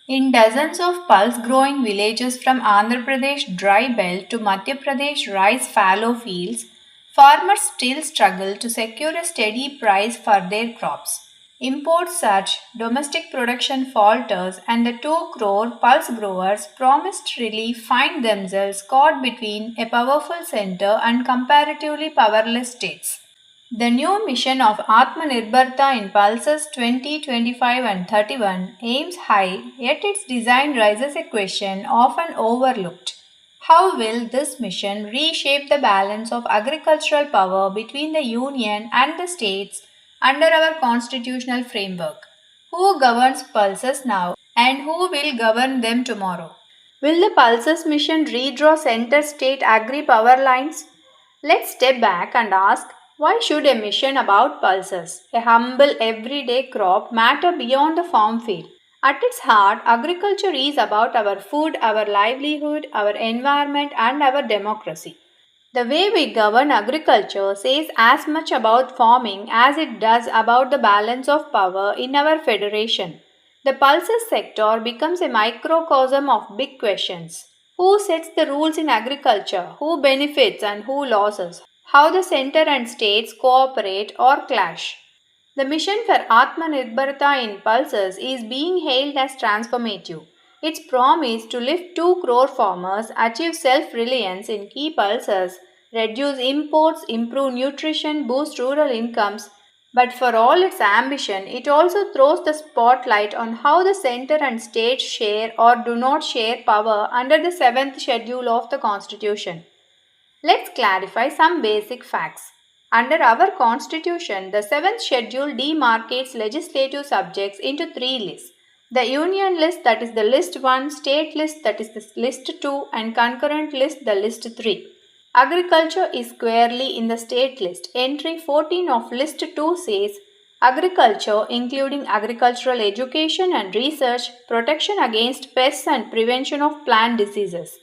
In dozens of pulse growing villages from Andhra Pradesh dry belt to Madhya Pradesh rice fallow fields, farmers still struggle to secure a steady price for their crops. Imports surge, domestic production falters, and the 2 crore pulse growers promised relief find themselves caught between a powerful center and comparatively powerless states. The new mission of Atmanirbharta in Pulses 2025 and 31 aims high, yet its design raises a question often overlooked. How will this mission reshape the balance of agricultural power between the Union and the states under our constitutional framework? Who governs pulses now and who will govern them tomorrow? Will the pulses mission redraw center state agri power lines? Let's step back and ask, why should a mission about pulses, a humble everyday crop, matter beyond the farm field? At its heart, agriculture is about our food, our livelihood, our environment, and our democracy. The way we govern agriculture says as much about farming as it does about the balance of power in our federation. The pulses sector becomes a microcosm of big questions. Who sets the rules in agriculture? Who benefits and who loses? How the center and states cooperate or clash? The mission for Atmanirbharta in pulses is being hailed as transformative. Its promise to lift 2 crore farmers, achieve self-reliance in key pulses, reduce imports, improve nutrition, boost rural incomes. But for all its ambition, it also throws the spotlight on how the center and states share or do not share power under the 7th schedule of the Constitution. Let's clarify some basic facts. Under our constitution, the 7th schedule demarcates legislative subjects into 3 lists. The union list, that is the list 1, state list, that is the list 2, and concurrent list, the list 3. Agriculture is squarely in the state list. Entry 14 of list 2 says agriculture, including agricultural education and research, protection against pests and prevention of plant diseases.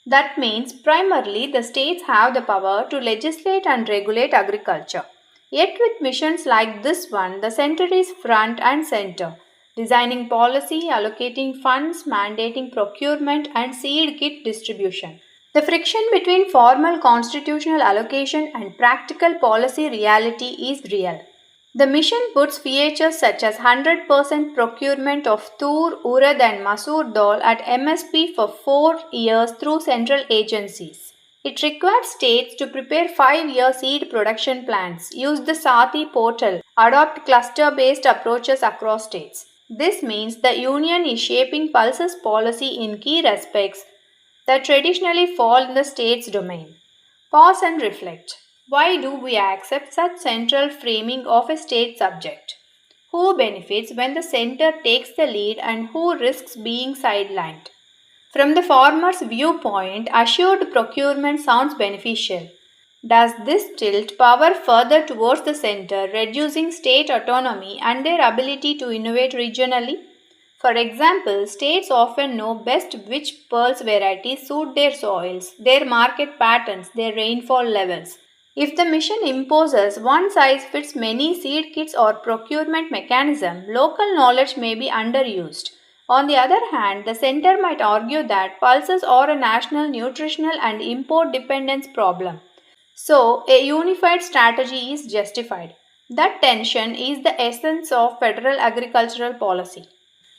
That means primarily the states have the power to legislate and regulate agriculture. Yet with missions like this one, the center is front and center, designing policy, allocating funds, mandating procurement, and seed kit distribution. The friction between formal constitutional allocation and practical policy reality is real. The mission puts features such as 100% procurement of tur, urad and masoor dal at MSP for 4 years through central agencies. It requires states to prepare 5-year seed production plans, use the Sati portal, adopt cluster-based approaches across states. This means the union is shaping pulses policy in key respects that traditionally fall in the state's domain. Pause and reflect. Why do we accept such central framing of a state subject? Who benefits when the center takes the lead and who risks being sidelined? From the farmer's viewpoint, assured procurement sounds beneficial. Does this tilt power further towards the center, reducing state autonomy and their ability to innovate regionally? For example, states often know best which pulse varieties suit their soils, their market patterns, their rainfall levels. If the mission imposes one size fits many seed kits or procurement mechanism, local knowledge may be underused. On the other hand, the center might argue that pulses are a national nutritional and import dependence problem. So, a unified strategy is justified. That tension is the essence of federal agricultural policy.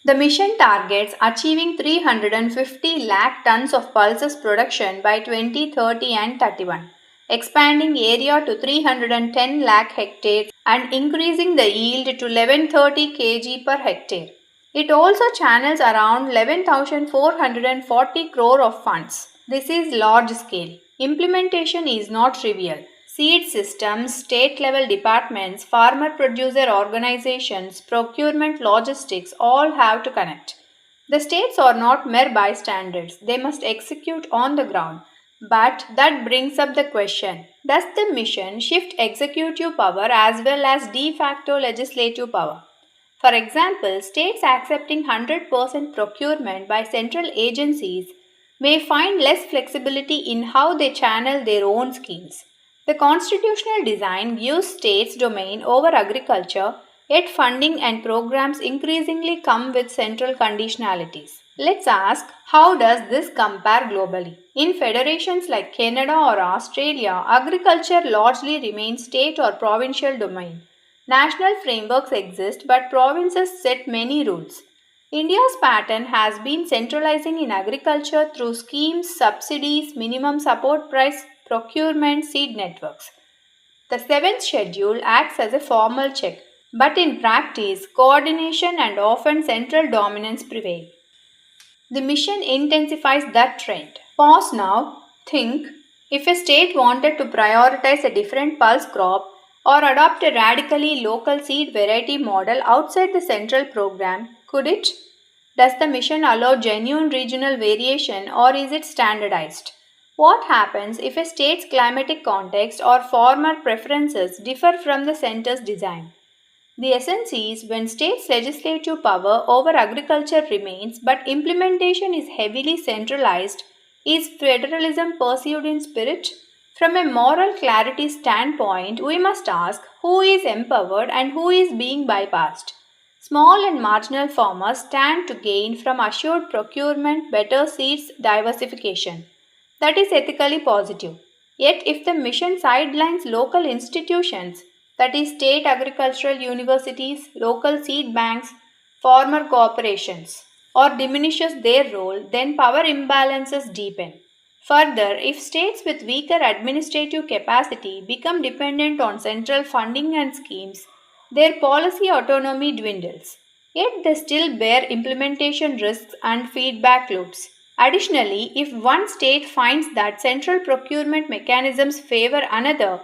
The mission targets achieving 350 lakh tons of pulses production by 2030 and 31, expanding area to 310 lakh hectares and increasing the yield to 1130 kg per hectare. It also channels around 11,440 crore of funds. This is large scale. Implementation is not trivial. Seed systems, state level departments, farmer producer organizations, procurement logistics all have to connect. The states are not mere bystanders, they must execute on the ground. But that brings up the question, does the mission shift executive power as well as de facto legislative power? For example, states accepting 100% procurement by central agencies may find less flexibility in how they channel their own schemes. The constitutional design gives states domain over agriculture, Yet funding and programs increasingly come with central conditionalities. Let's ask, how does this compare globally? In federations like Canada or Australia, agriculture largely remains state or provincial domain. National frameworks exist, but provinces set many rules. India's pattern has been centralizing in agriculture through schemes, subsidies, minimum support price, procurement, seed networks. The seventh schedule acts as a formal check, but in practice, coordination and often central dominance prevail. The mission intensifies that trend. Pause now. Think, if a state wanted to prioritize a different pulse crop or adopt a radically local seed variety model outside the central program, could it? Does the mission allow genuine regional variation or is it standardized? What happens if a state's climatic context or farmer preferences differ from the center's design? The essence is when states' legislative power over agriculture remains but implementation is heavily centralized, is federalism pursued in spirit? From a moral clarity standpoint, we must ask who is empowered and who is being bypassed. Small and marginal farmers stand to gain from assured procurement, better seeds, diversification. That is ethically positive. Yet, if the mission sidelines local institutions, that is, state agricultural universities, local seed banks, farmer corporations, or diminishes their role, then power imbalances deepen. Further, if states with weaker administrative capacity become dependent on central funding and schemes, their policy autonomy dwindles. Yet they still bear implementation risks and feedback loops. Additionally, if one state finds that central procurement mechanisms favor another,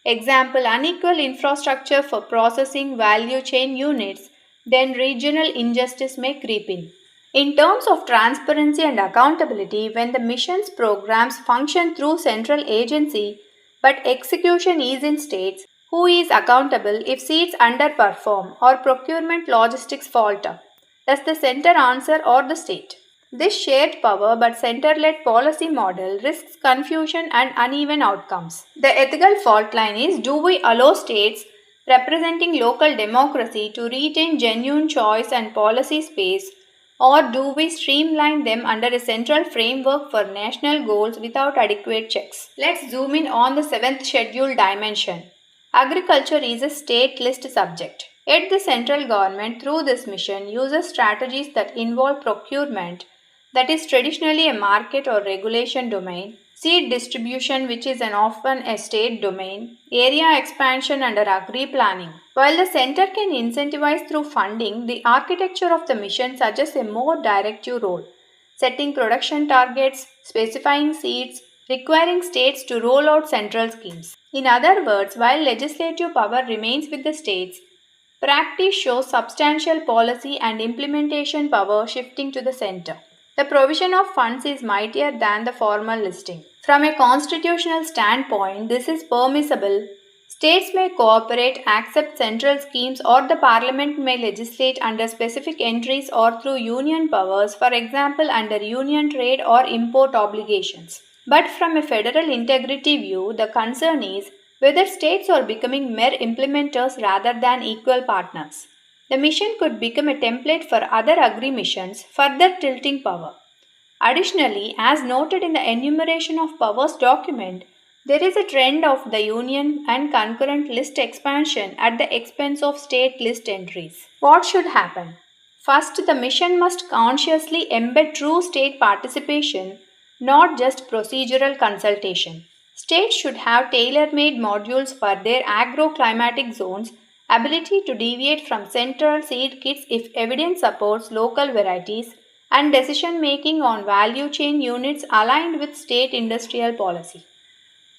example unequal infrastructure for processing value chain units, then regional injustice may creep in. In terms of transparency and accountability, when the missions programs function through central agency but execution is in states, who is accountable if seats underperform or procurement logistics falter? Does the center answer or the state? This shared power but center led policy model risks confusion and uneven outcomes. The ethical fault line is, do we allow states representing local democracy to retain genuine choice and policy space, or do we streamline them under a central framework for national goals without adequate checks? Let's zoom in on the seventh schedule dimension. Agriculture is a state list subject. Yet the central government, through this mission, uses strategies that involve procurement, that is traditionally a market or regulation domain, seed distribution, which is often a state domain, area expansion under agri planning. While the center can incentivize through funding, the architecture of the mission suggests a more directive role, setting production targets, specifying seeds, requiring states to roll out central schemes. In other words, while legislative power remains with the states, practice shows substantial policy and implementation power shifting to the center. The provision of funds is mightier than the formal listing. From a constitutional standpoint, this is permissible. States may cooperate, accept central schemes, or the parliament may legislate under specific entries or through union powers, for example, under union trade or import obligations. But from a federal integrity view, the concern is whether states are becoming mere implementers rather than equal partners. The mission could become a template for other agri missions, further tilting power. Additionally, as noted in the enumeration of powers document, there is a trend of the union and concurrent list expansion at the expense of state list entries. What should happen? First, the mission must consciously embed true state participation, not just procedural consultation. States should have tailor-made modules for their agro-climatic zones, ability to deviate from central seed kits if evidence supports local varieties, and decision-making on value chain units aligned with state industrial policy.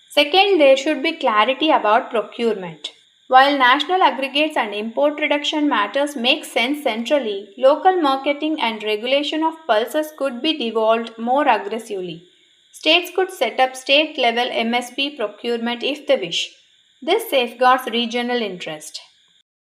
Second, there should be clarity about procurement. While national aggregates and import reduction matters make sense centrally, local marketing and regulation of pulses could be devolved more aggressively. States could set up state level MSP procurement if they wish. This safeguards regional interest.